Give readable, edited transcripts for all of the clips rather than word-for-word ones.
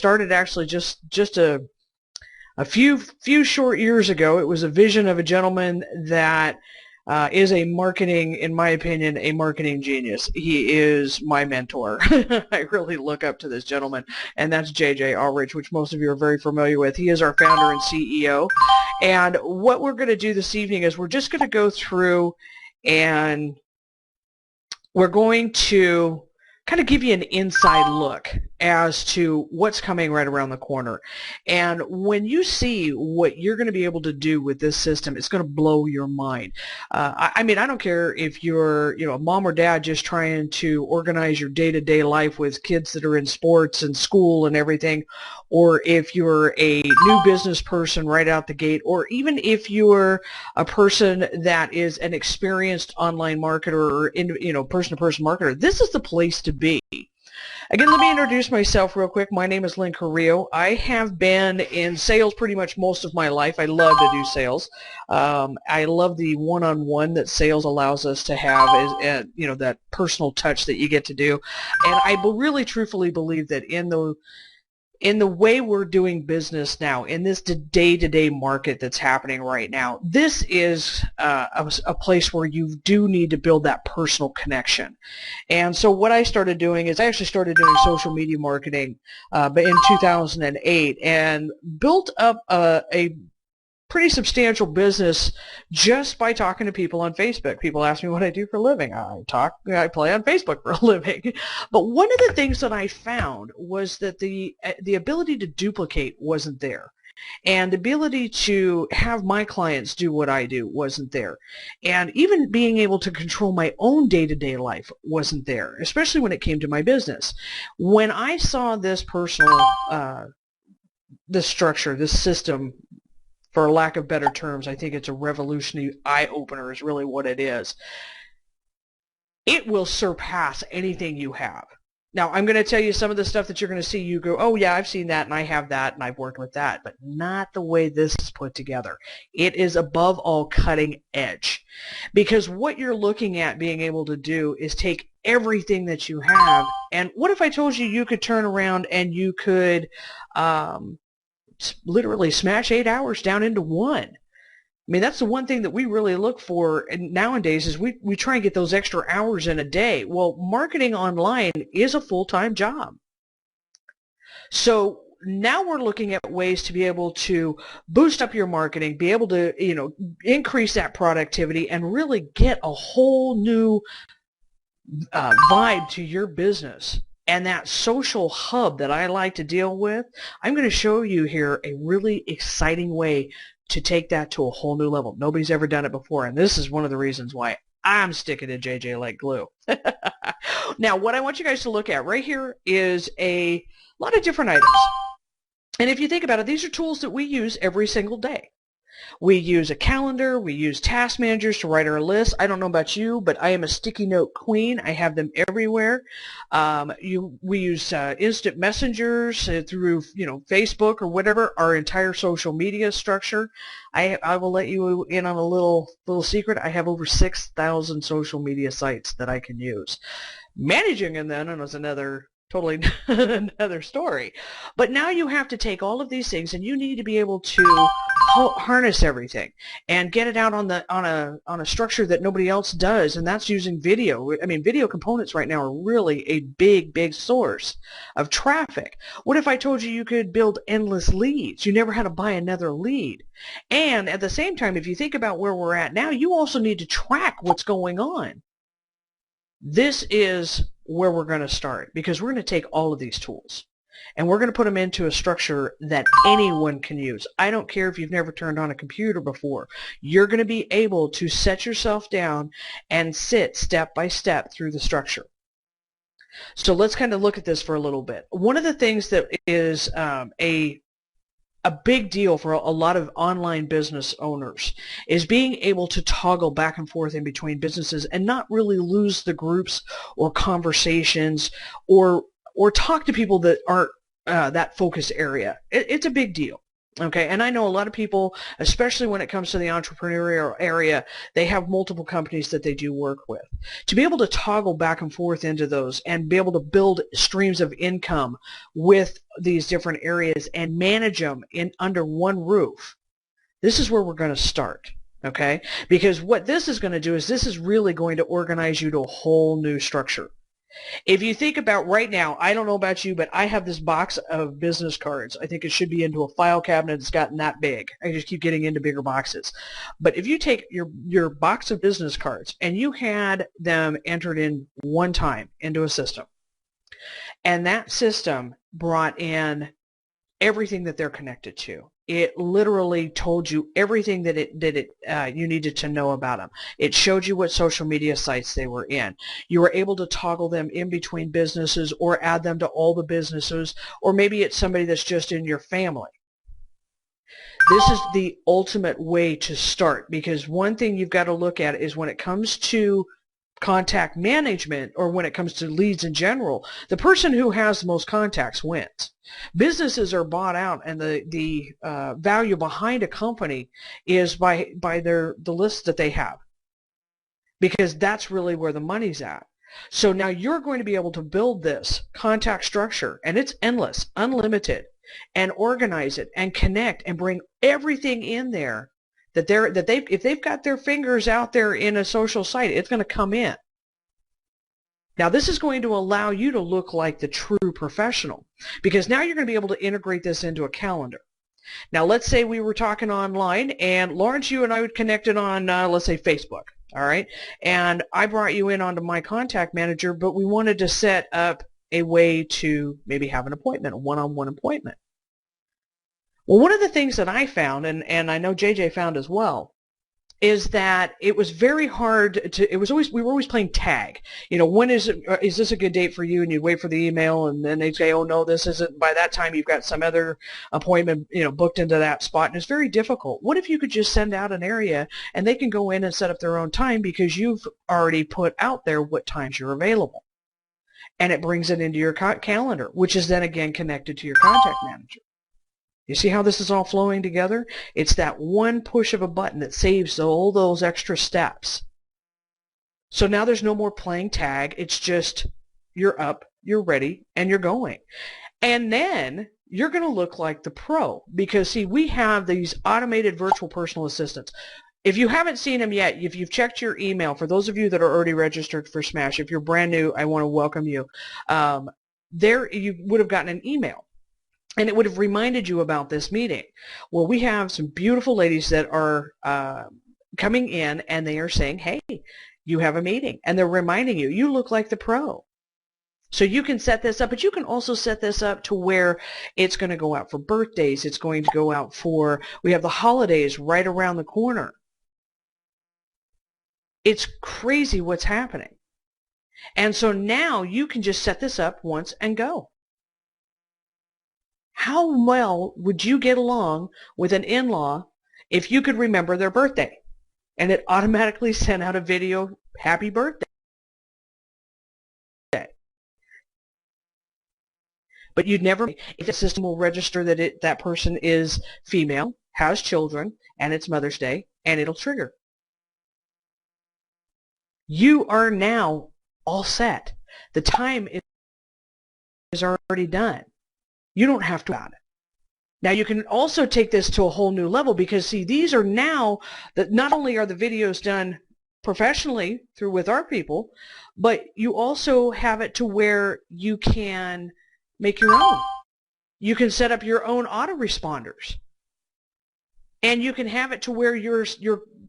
started actually just a few short years ago. It was a vision of a gentleman that is a marketing, in my opinion, a marketing genius. He is my mentor. I really look up to this gentleman, and that's JJ Allrich, which most of you are very familiar with. He is our founder and CEO. And what we're going to do this evening is we're just going to go through and we're going to kind of give you an inside look as to what's coming right around the corner. And when you see what you're going to be able to do with this system, it's going to blow your mind. I mean, I don't care if you're, a mom or dad just trying to organize your day-to-day life with kids that are in sports and school and everything, or if you're a new business person right out the gate, or even if you're a person that is an experienced online marketer or person-to-person marketer. This is the place to be. Again, let me introduce myself real quick. My name is Lynn Carrillo. I have been in sales pretty much most of my life. I love to do sales. I love the one-on-one that sales allows us to have, that personal touch that you get to do. And I really truthfully believe that in the way we're doing business now, in this day-to-day market that's happening right now, this is a place where you do need to build that personal connection. And so what I started doing is I actually started doing social media marketing in 2008 and built up a pretty substantial business just by talking to people on Facebook. People ask me what I do for a living. I play on Facebook for a living. But one of the things that I found was that the ability to duplicate wasn't there. And the ability to have my clients do what I do wasn't there. And even being able to control my own day-to-day life wasn't there, especially when it came to my business. When I saw this this structure, this system, for lack of better terms, I think it's a revolutionary eye-opener is really what it is. It will surpass anything you have. Now, I'm going to tell you some of the stuff that you're going to see. You go, oh, yeah, I've seen that, and I have that, and I've worked with that, but not the way this is put together. It is above all cutting edge, because what you're looking at being able to do is take everything that you have, and what if I told you you could turn around and you could literally smash 8 hours down into one. I mean, that's the one thing that we really look for nowadays is we try and get those extra hours in a day. Well, marketing online is a full-time job. So now we're looking at ways to be able to boost up your marketing, be able to, increase that productivity and really get a whole new vibe to your business. And that social hub that I like to deal with, I'm going to show you here a really exciting way to take that to a whole new level. Nobody's ever done it before, and this is one of the reasons why I'm sticking to JJ like glue. Now, what I want you guys to look at right here is a lot of different items. And if you think about it, these are tools that we use every single day. We use a calendar, we use task managers to write our lists. I don't know about you, but I am a sticky note queen. I have them everywhere. We use instant messengers through Facebook or whatever, our entire social media structure. I will let you in on a little secret. I have over 6,000 social media sites that I can use. Managing them then is totally another story. But now you have to take all of these things and you need to be able to harness everything and get it out on a structure that nobody else does, and that's using video. I mean, video components right now are really a big source of traffic. What if I told you you could build endless leads? You never had to buy another lead. And at the same time, if you think about where we're at now, you also need to track what's going on. This is where we're going to start, because we're going to take all of these tools and we're going to put them into a structure that anyone can use. I don't care if you've never turned on a computer before. You're going to be able to set yourself down and sit step by step through the structure. So let's kind of look at this for a little bit. One of the things that is a big deal for a lot of online business owners is being able to toggle back and forth in between businesses and not really lose the groups or conversations or talk to people that aren't that focus area. It's a big deal. Okay, and I know a lot of people, especially when it comes to the entrepreneurial area, they have multiple companies that they do work with. To be able to toggle back and forth into those and be able to build streams of income with these different areas and manage them in under one roof, this is where we're going to start. Okay, because what this is going to do is this is really going to organize you to a whole new structure. If you think about right now, I don't know about you, but I have this box of business cards. I think it should be into a file cabinet. It's gotten that big. I just keep getting into bigger boxes. But if you take your box of business cards and you had them entered in one time into a system, and that system brought in everything that they're connected to. It literally told you everything that you needed to know about them. It showed you what social media sites they were in. You were able to toggle them in between businesses or add them to all the businesses, or maybe it's somebody that's just in your family. This is the ultimate way to start, because one thing you've got to look at is when it comes to contact management, or when it comes to leads in general, the person who has the most contacts wins. Businesses are bought out, and the value behind a company is by the list that they have, because that's really where the money's at. So now you're going to be able to build this contact structure, and it's endless, unlimited, and organize it and connect and bring everything in there that if they've got their fingers out there in a social site, it's going to come in. Now this is going to allow you to look like the true professional, because now you're going to be able to integrate this into a calendar. Now let's say we were talking online, and Lawrence, you and I would connected on let's say Facebook, all right, and I brought you in onto my contact manager, but we wanted to set up a way to maybe have an appointment, a one-on-one appointment. Well, one of the things that I found, and I know JJ found as well, is that it was very hard to, we were always playing tag. You know, when is this a good date for you? And you'd wait for the email, and then they'd say, oh no, this isn't. By that time, you've got some other appointment, you know, booked into that spot, and it's very difficult. What if you could just send out an area, and they can go in and set up their own time, because you've already put out there what times you're available. And it brings it into your calendar, which is then again connected to your contact manager. You see how this is all flowing together? It's that one push of a button that saves all those extra steps. So now there's no more playing tag. It's just you're up, you're ready, and you're going. And then you're going to look like the pro, because see, we have these automated virtual personal assistants. If you haven't seen them yet, if you've checked your email, for those of you that are already registered for Smash, if you're brand new, I want to welcome you. There you would have gotten an email, and it would have reminded you about this meeting. Well, we have some beautiful ladies that are coming in, and they are saying, hey, you have a meeting, and they're reminding you, you look like the pro. So you can set this up, but you can also set this up to where it's going to go out for birthdays. It's going to go out for, we have the holidays right around the corner. It's crazy what's happening. And so now you can just set this up once and go. How well would you get along with an in-law if you could remember their birthday and it automatically sent out a video, happy birthday? But you'd never, if the system will register that that person is female, has children, and it's Mother's Day, and it'll trigger. You are now all set. The time is already done. You don't have to about it. Now you can also take this to a whole new level, because see, these are now that not only are the videos done professionally through with our people, but you also have it to where you can make your own. You can set up your own autoresponders, and you can have it to where your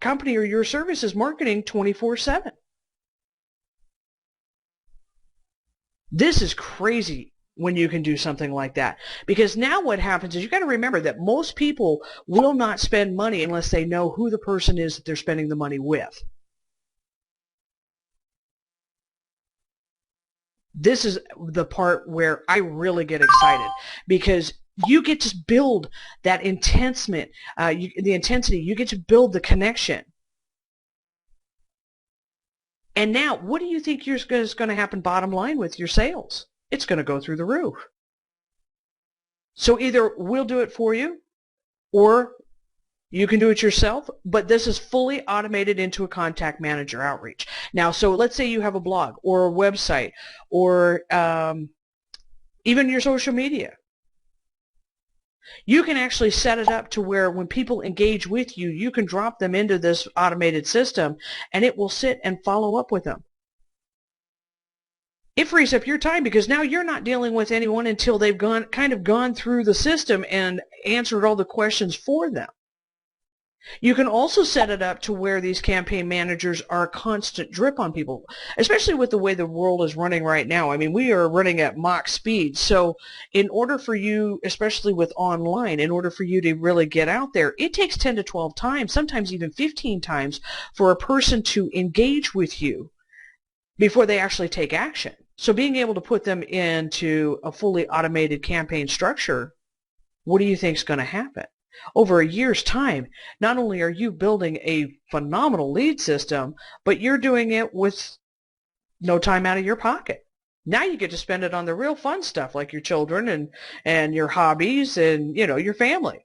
company or your service is marketing 24/7. This is crazy when you can do something like that, because now what happens is you got to remember that most people will not spend money unless they know who the person is that they're spending the money with. This is the part where I really get excited, because you get to build that the intensity, you get to build the connection. And now, what do you think is going to happen bottom line with your sales? It's going to go through the roof. So either we'll do it for you, or you can do it yourself, but this is fully automated into a contact manager outreach. Now, so let's say you have a blog or a website or even your social media. You can actually set it up to where when people engage with you, you can drop them into this automated system and it will sit and follow up with them. It frees up your time because now you're not dealing with anyone until they've gone through the system and answered all the questions for them. You can also set it up to where these campaign managers are a constant drip on people, especially with the way the world is running right now. I mean, we are running at Mach speed. So in order for you, especially with online, in order for you to really get out there, it takes 10 to 12 times, sometimes even 15 times for a person to engage with you before they actually take action. So being able to put them into a fully automated campaign structure, what do you think is going to happen? Over a year's time, not only are you building a phenomenal lead system, but you're doing it with no time out of your pocket. Now you get to spend it on the real fun stuff like your children and your hobbies and, you know, your family.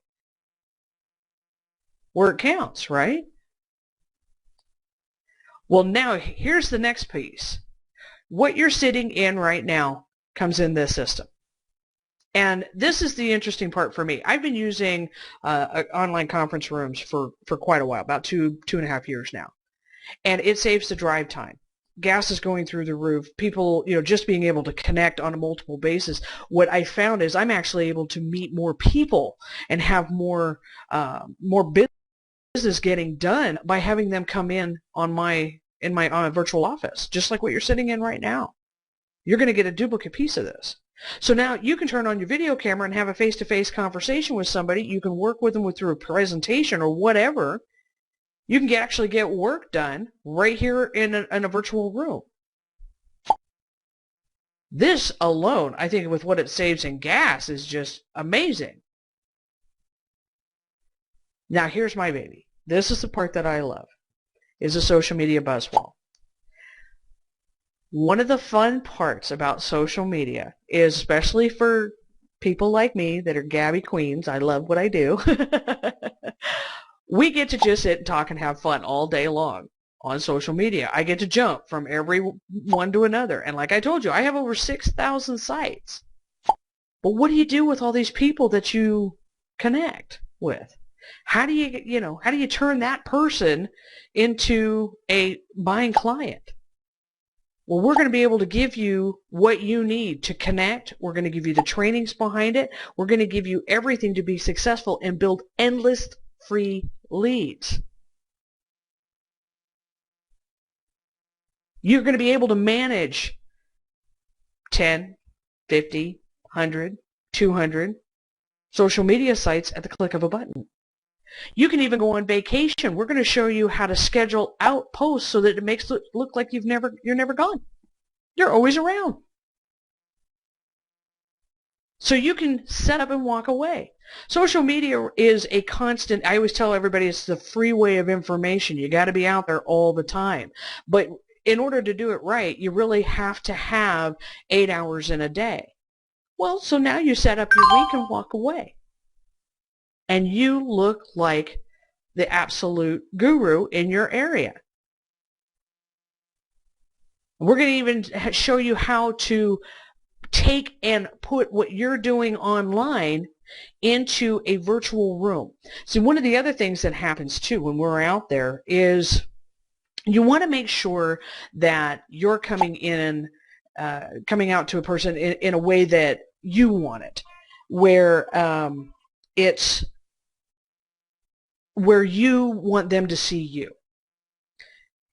Where it counts, right? Well, now here's the next piece. What you're sitting in right now comes in this system. And this is the interesting part for me. I've been using online conference rooms for quite a while, about two and a half years now. And it saves the drive time. Gas is going through the roof. People, you know, just being able to connect on a multiple basis. What I found is I'm actually able to meet more people and have more business getting done by having them come in on my virtual office, just like what you're sitting in right now. You're going to get a duplicate piece of this. So now you can turn on your video camera and have a face-to-face conversation with somebody. You can work with them through a presentation or whatever. You can actually get work done right here in a virtual room. This alone, I think with what it saves in gas, is just amazing. Now here's my baby. This is the part that I love, is a social media buzz wall. One of the fun parts about social media is, especially for people like me that are Gabby Queens, I love what I do, we get to just sit and talk and have fun all day long on social media. I get to jump from every one to another. And like I told you, I have over 6,000 sites. But what do you do with all these people that you connect with? How do you turn that person into a buying client? Well, we're going to be able to give you what you need to connect. We're going to give you the trainings behind it. We're going to give you everything to be successful and build endless free leads. You're going to be able to manage 10, 50, 100, 200 social media sites at the click of a button. You can even go on vacation. We're going to show you how to schedule out posts so that it makes it look like you're never gone. You're always around. So you can set up and walk away. Social media is a constant. I always tell everybody it's the freeway of information. You got to be out there all the time. But in order to do it right, you really have to have 8 hours in a day. Well, so now you set up your week and walk away. And you look like the absolute guru in your area. We're going to even show you how to take and put what you're doing online into a virtual room. See, one of the other things that happens too when we're out there is you want to make sure that you're coming out to a person in a way that you want it, where it's where you want them to see you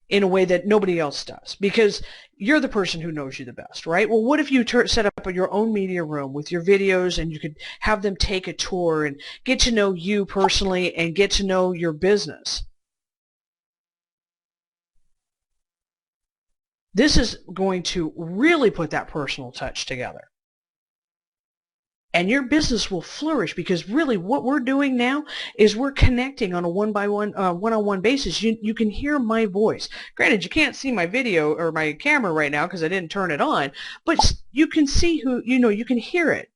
in a way that nobody else does, because you're the person who knows you the best, right? Well, what if you set up your own media room with your videos and you could have them take a tour and get to know you personally and get to know your business? This is going to really put that personal touch together. And your business will flourish, because really what we're doing now is we're connecting on a one-on-one basis. You can hear my voice. Granted, you can't see my video or my camera right now because I didn't turn it on, but you can see you can hear it.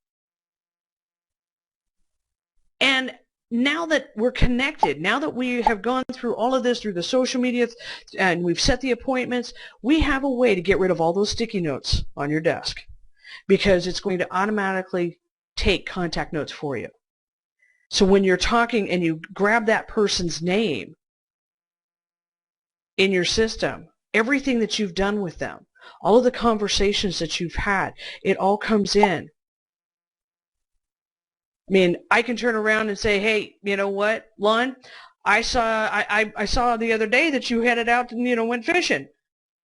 And now that we're connected, now that we have gone through all of this through the social media and we've set the appointments, we have a way to get rid of all those sticky notes on your desk, because it's going to automatically take contact notes for you. So when you're talking and you grab that person's name in your system, everything that you've done with them, all of the conversations that you've had, it all comes in. I mean, I can turn around and say, hey, you know what, Lon, I saw the other day that you headed out and, went fishing.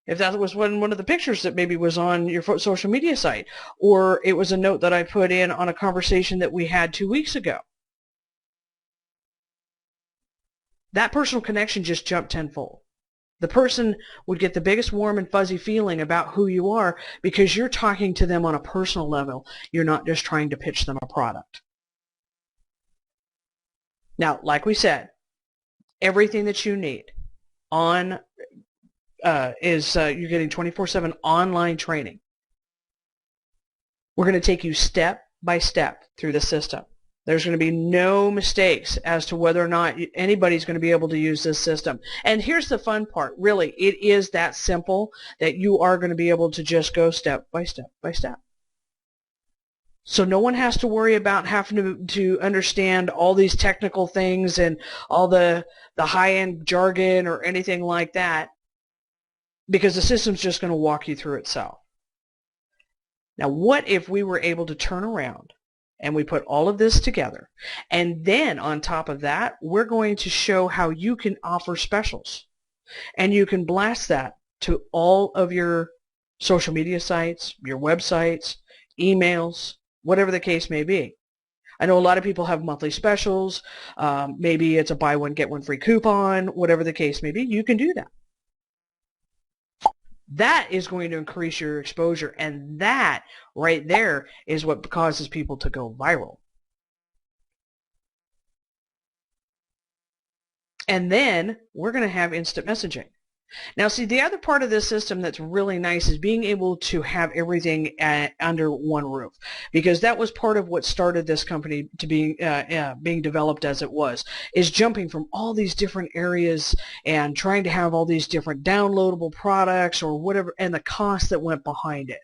If that was one of the pictures that maybe was on your social media site, or it was a note that I put in on a conversation that we had 2 weeks ago. That personal connection just jumped tenfold. The person would get the biggest warm and fuzzy feeling about who you are because you're talking to them on a personal level. You're not just trying to pitch them a product. Now, like we said, everything that you need on you're getting 24/7 online training. We're going to take you step by step through the system. There's going to be no mistakes as to whether or not anybody's going to be able to use this system. And here's the fun part. Really, it is that simple that you are going to be able to just go step by step by step. So no one has to worry about having to understand all these technical things and all the high-end jargon or anything like that, because the system's just going to walk you through itself. Now, what if we were able to turn around and we put all of this together, and then on top of that, we're going to show how you can offer specials, and you can blast that to all of your social media sites, your websites, emails, whatever the case may be. I know a lot of people have monthly specials. Maybe it's a buy one, get one free coupon, whatever the case may be. You can do that. That is going to increase your exposure, and that right there is what causes people to go viral. And then we're going to have instant messaging. Now, see, the other part of this system that's really nice is being able to have everything under one roof, because that was part of what started this company to being developed as it was, is jumping from all these different areas and trying to have all these different downloadable products or whatever, and the cost that went behind it.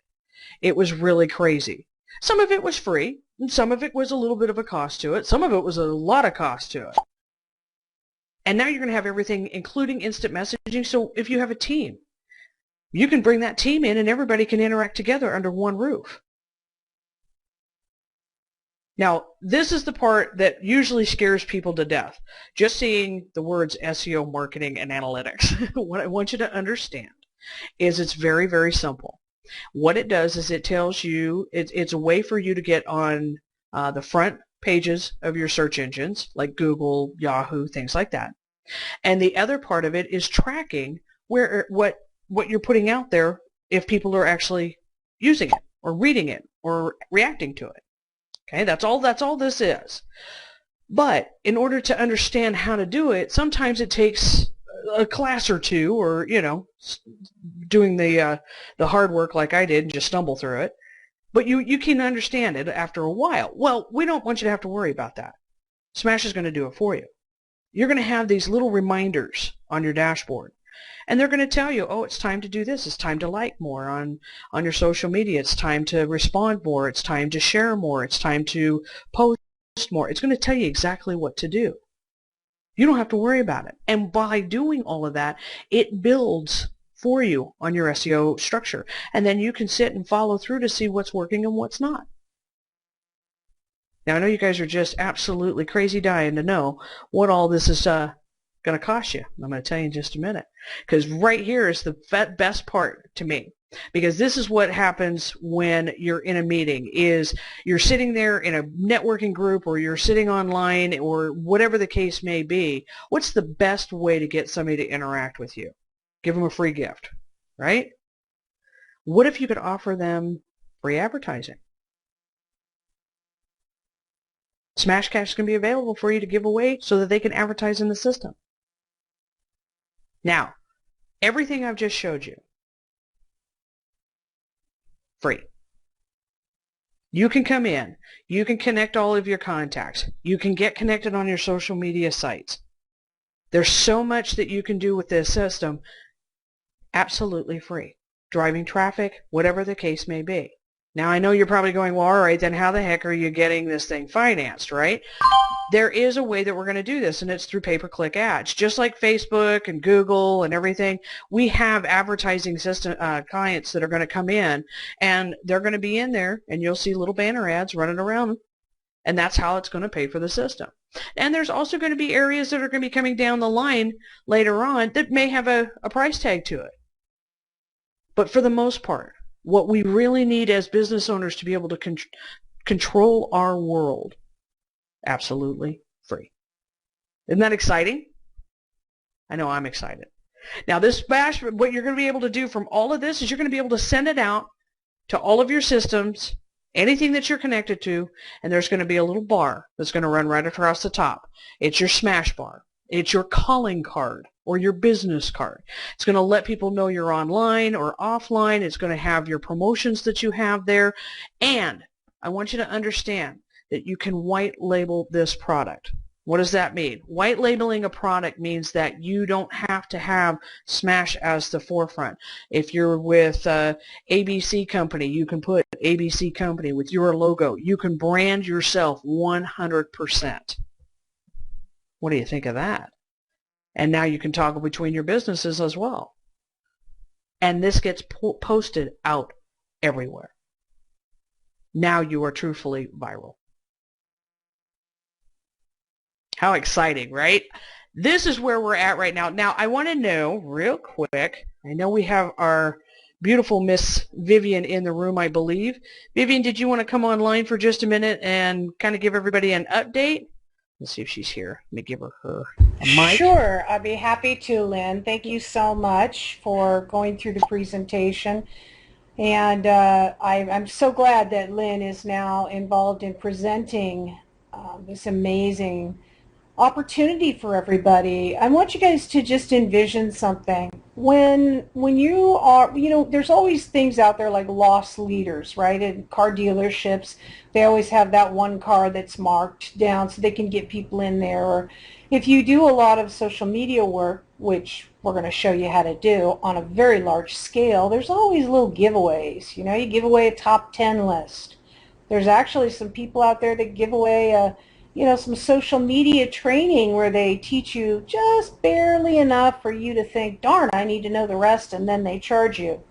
It was really crazy. Some of it was free, and some of it was a little bit of a cost to it. Some of it was a lot of cost to it. And now you're going to have everything, including instant messaging. So if you have a team, you can bring that team in and everybody can interact together under one roof. Now, this is the part that usually scares people to death. Just seeing the words SEO, marketing, and analytics. What I want you to understand is it's very, very simple. What it does is it tells you, it's a way for you to get on the front pages of your search engines like Google, Yahoo, things like that. And the other part of it is tracking what you're putting out there, if people are actually using it or reading it or reacting to it. Okay, that's all this is. But in order to understand how to do it, sometimes it takes a class or two, or doing the hard work like I did and just stumble through it. But you can understand it after a while. Well, we don't want you to have to worry about that. Smash is going to do it for you. You're going to have these little reminders on your dashboard, and they're going to tell you, oh, it's time to do this. It's time to like more on your social media. It's time to respond more. It's time to share more. It's time to post more. It's going to tell you exactly what to do. You don't have to worry about it. And by doing all of that, it builds for you on your SEO structure. And then you can sit and follow through to see what's working and what's not. Now, I know you guys are just absolutely crazy dying to know what all this is going to cost you. I'm going to tell you in just a minute. Because right here is the best part to me. Because this is what happens when you're in a meeting, is you're sitting there in a networking group, or you're sitting online, or whatever the case may be. What's the best way to get somebody to interact with you? Give them a free gift, right? What if you could offer them free advertising? Smashcash is going to be available for you to give away so that they can advertise in the system. Now, everything I've just showed you, free. You can come in. You can connect all of your contacts. You can get connected on your social media sites. There's so much that you can do with this system absolutely free. Driving traffic, whatever the case may be. Now, I know you're probably going, well, all right, then how the heck are you getting this thing financed, right? There is a way that we're going to do this, and it's through pay-per-click ads. Just like Facebook and Google and everything, we have advertising system clients that are going to come in, and they're going to be in there, and you'll see little banner ads running around, and that's how it's going to pay for the system. And there's also going to be areas that are going to be coming down the line later on that may have a price tag to it. But for the most part, what we really need as business owners to be able to control our world, absolutely free. Isn't that exciting? I know I'm excited. Now this bash, what you're going to be able to do from all of this is you're going to be able to send it out to all of your systems, anything that you're connected to, and there's going to be a little bar that's going to run right across the top. It's your smash bar. It's your calling card or your business card. It's going to let people know you're online or offline. It's going to have your promotions that you have there. And I want you to understand that you can white label this product. What does that mean? White labeling a product means that you don't have to have Smash as the forefront. If you're with ABC Company, you can put ABC Company with your logo. You can brand yourself 100%. What do you think of that? And now you can toggle between your businesses as well. And this gets posted out everywhere. Now you are truthfully viral. How exciting, right? This is where we're at right now. Now, I want to know real quick, I know we have our beautiful Miss Vivian in the room, I believe. Vivian, did you want to come online for just a minute and kind of give everybody an update? Let's see if she's here. Let me give her a mic. Sure, I'd be happy to, Lynn. Thank you so much for going through the presentation. And I'm so glad that Lynn is now involved in presenting this amazing opportunity for everybody. I want you guys to just envision something. When you are, there's always things out there like lost leaders, right? In car dealerships, they always have that one car that's marked down so they can get people in there. Or if you do a lot of social media work, which we're going to show you how to do on a very large scale, there's always little giveaways. You give away a top 10 list. There's actually some people out there that give away some social media training where they teach you just barely enough for you to think, darn, I need to know the rest, and then they charge you.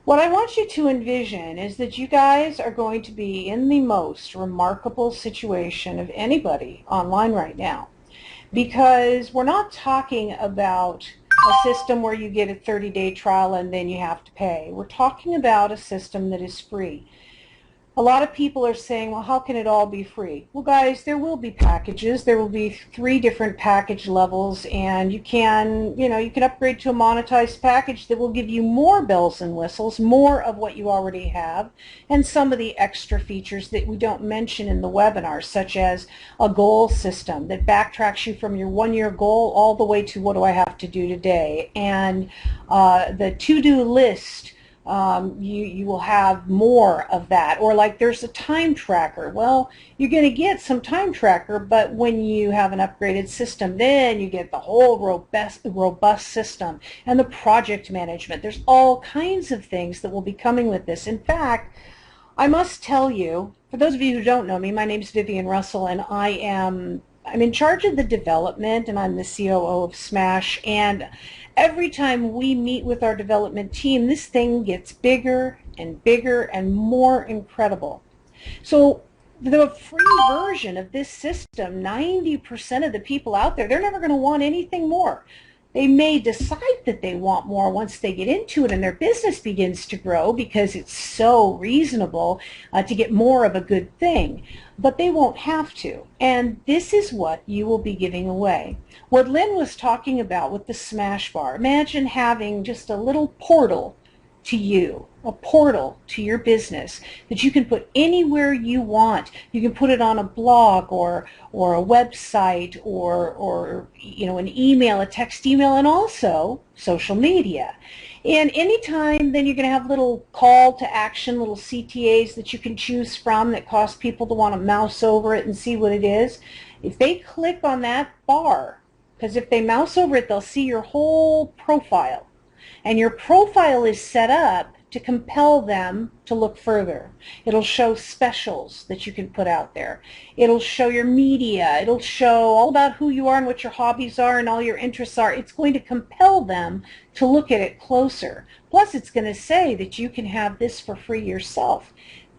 What I want you to envision is that you guys are going to be in the most remarkable situation of anybody online right now, because we're not talking about a system where you get a 30-day trial and then you have to pay. We're talking about a system that is free. A lot of people are saying, well, how can it all be free? Well, guys, there will be packages. There will be 3 different package levels, and you can upgrade to a monetized package that will give you more bells and whistles, more of what you already have, and some of the extra features that we don't mention in the webinar, such as a goal system that backtracks you from your 1-year goal all the way to what do I have to do today, and the to-do list. You will have more of that. Or like there's a time tracker. Well, you're going to get some time tracker, but when you have an upgraded system, then you get the whole robust system and the project management. There's all kinds of things that will be coming with this. In fact, I must tell you, for those of you who don't know me, my name is Vivian Russell, and I'm in charge of the development, and I'm the COO of Smash. And every time we meet with our development team, this thing gets bigger and bigger and more incredible. So the free version of this system, 90% of the people out there, they're never going to want anything more. They may decide that they want more once they get into it and their business begins to grow because it's so reasonable to get more of a good thing, but they won't have to. And this is what you will be giving away. What Lynn was talking about with the Smash Bar, imagine having just a little portal to you. a portal to your business that you can put anywhere you want. You can put it on a blog or a website or an email, a text email, and also social media. And anytime, then you're going to have little call to action, little CTAs that you can choose from that cause people to want to mouse over it and see what it is. If they click on that bar, because if they mouse over it, they'll see your whole profile. And your profile is set up to compel them to look further. It'll show specials that you can put out there. It'll show your media. It'll show all about who you are and what your hobbies are and all your interests are. It's going to compel them to look at it closer. Plus, it's going to say that you can have this for free yourself.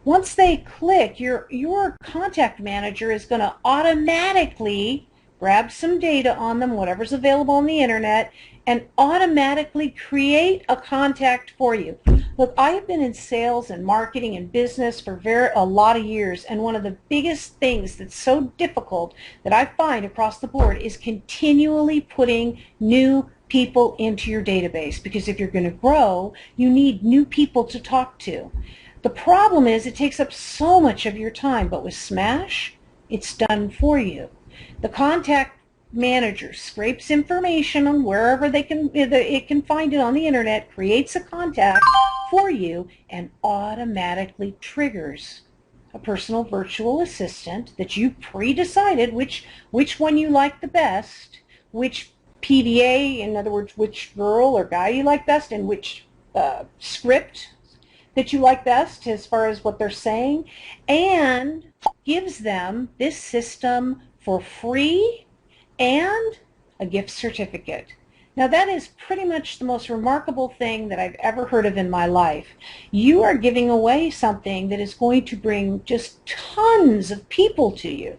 Once they click, your contact manager is going to automatically grab some data on them, whatever's available on the internet, and automatically create a contact for you. Look, I have been in sales and marketing and business for a lot of years, and one of the biggest things that's so difficult that I find across the board is continually putting new people into your database, because if you're going to grow, you need new people to talk to. The problem is it takes up so much of your time, but with Smash, it's done for you. The contact manager scrapes information on wherever it can find it on the internet, creates a contact for you, and automatically triggers a personal virtual assistant that you pre-decided which one you like the best, which PDA, in other words, which girl or guy you like best, and which script that you like best as far as what they're saying, and gives them this system for free and a gift certificate. Now that is pretty much the most remarkable thing that I've ever heard of in my life. You are giving away something that is going to bring just tons of people to you.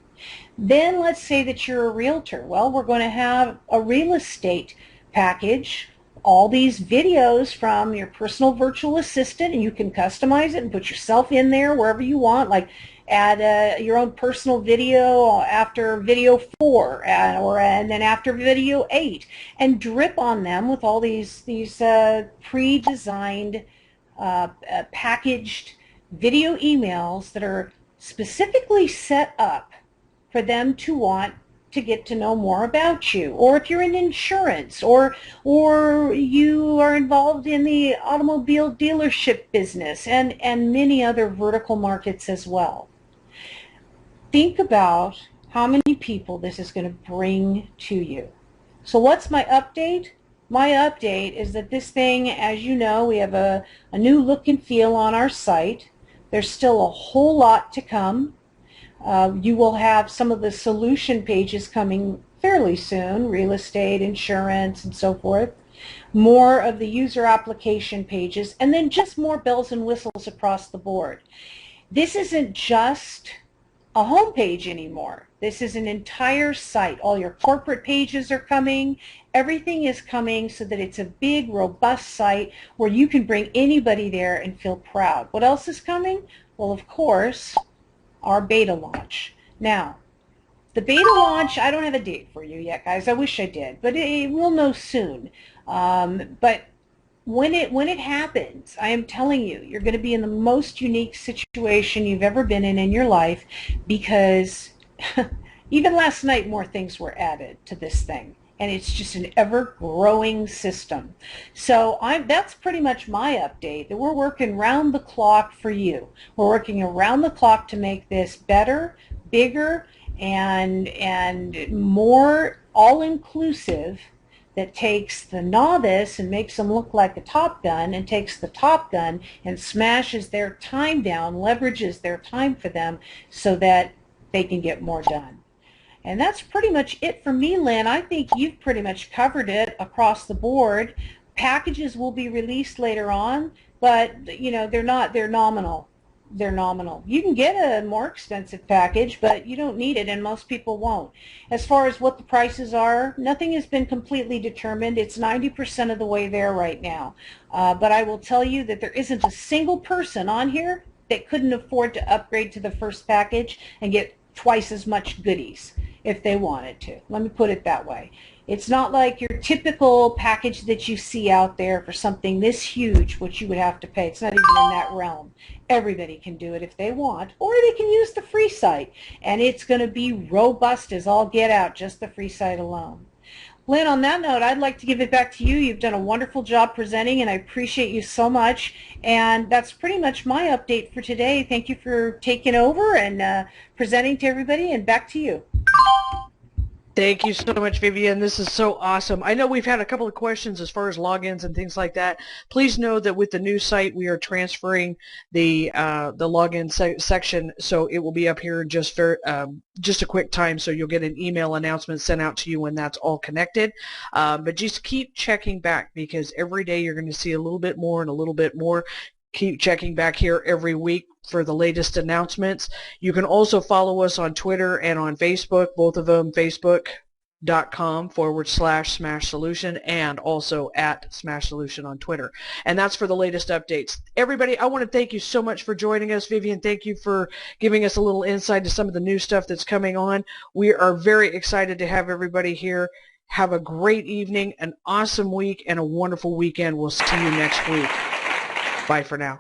Then let's say that you're a realtor. Well, we're going to have a real estate package, all these videos from your personal virtual assistant, and you can customize it and put yourself in there wherever you want, like add your own personal video after video 4 and then after video 8, and drip on them with all these pre-designed packaged video emails that are specifically set up for them to want to get to know more about you. Or if you're in insurance, or you are involved in the automobile dealership business and many other vertical markets as well. Think about how many people this is going to bring to you. So what's my update? My update is that this thing, as you know, we have a new look and feel on our site. There's still a whole lot to come. You will have some of the solution pages coming fairly soon, real estate, insurance, and so forth. More of the user application pages, and then just more bells and whistles across the board. This isn't just a home page anymore. This is an entire site. All your corporate pages are coming. Everything is coming so that it's a big, robust site where you can bring anybody there and feel proud. What else is coming? Well, of course, our beta launch. Now, the beta launch, I don't have a date for you yet, guys. I wish I did, but we'll know soon. But when it happens, I am telling you, you're going to be in the most unique situation you've ever been in your life, because even last night more things were added to this thing, and it's just an ever-growing system. So that's pretty much my update, that we're working round the clock for you. We're working around the clock to make this better, bigger, and more all-inclusive, that takes the novice and makes them look like a Top Gun, and takes the Top Gun and smashes their time down, leverages their time for them so that they can get more done. And that's pretty much it for me, Lynn. I think you've pretty much covered it across the board. Packages will be released later on, but you know, they're nominal. They're nominal. You can get a more expensive package, but you don't need it, and most people won't. As far as what the prices are, nothing has been completely determined. It's 90% of the way there right now. But I will tell you that there isn't a single person on here that couldn't afford to upgrade to the first package and get twice as much goodies. if they wanted to. Let me put it that way. It's not like your typical package that you see out there for something this huge, which you would have to pay. It's not even in that realm. Everybody can do it if they want, or they can use the free site, and it's going to be robust as all get out, just the free site alone. Lynn, on that note, I'd like to give it back to you. You've done a wonderful job presenting, and I appreciate you so much. And that's pretty much my update for today. Thank you for taking over and presenting to everybody, and back to you. Thank you so much, Vivian. This is so awesome. I know we've had a couple of questions as far as logins and things like that. Please know that with the new site, we are transferring the login section, so it will be up here in just a quick time. So you'll get an email announcement sent out to you when that's all connected. But just keep checking back, because every day you're going to see a little bit more and a little bit more. Keep checking back here every week for the latest announcements. You can also follow us on Twitter and on Facebook, both of them, facebook.com/Smash Solution, and also at Smash Solution on Twitter. And that's for the latest updates. Everybody, I want to thank you so much for joining us. Vivian, thank you for giving us a little insight to some of the new stuff that's coming on. We are very excited to have everybody here. Have a great evening, an awesome week, and a wonderful weekend. We'll see you next week. Bye for now.